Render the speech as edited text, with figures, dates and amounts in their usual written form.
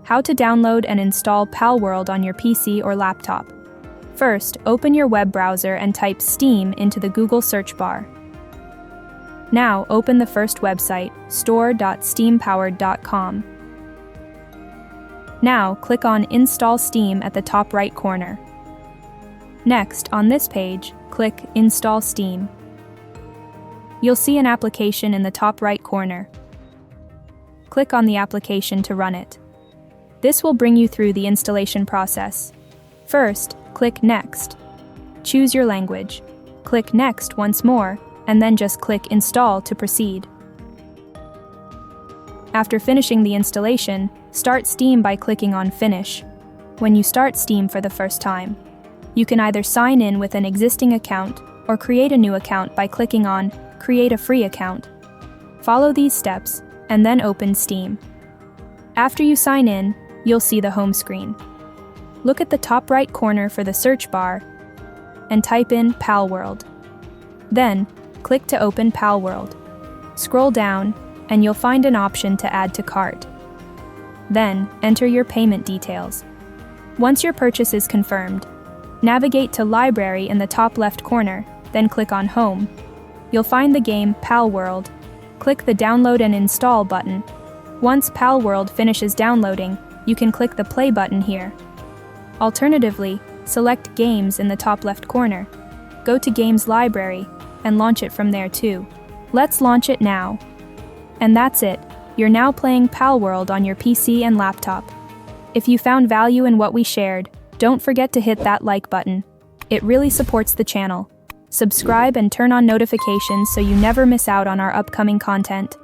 How to download and install Palworld on your PC or laptop. First, open your web browser and type Steam into the Google search bar. Now, open the first website, store.steampowered.com. Now, click on Install Steam at the top right corner. Next, on this page, click Install Steam. You'll see an application in the top right corner. Click on the application to run it. This will bring you through the installation process. First, click Next. Choose your language. Click Next once more, and then just click Install to proceed. After finishing the installation, start Steam by clicking on Finish. When you start Steam for the first time, you can either sign in with an existing account or create a new account by clicking on Create a free account. Follow these steps, and then open Steam. After you sign in, you'll see the home screen. Look at the top right corner for the search bar and type in Palworld. Then, click to open Palworld. Scroll down, and you'll find an option to add to cart. Then, enter your payment details. Once your purchase is confirmed, navigate to Library in the top left corner, then click on Home. You'll find the game Palworld. Click the Download and Install button. Once Palworld finishes downloading, you can click the Play button here. Alternatively, select Games in the top left corner. Go to Games Library and launch it from there too. Let's launch it now. And that's it. You're now playing Palworld on your PC and laptop. If you found value in what we shared, don't forget to hit that like button. It really supports the channel. Subscribe and turn on notifications so you never miss out on our upcoming content.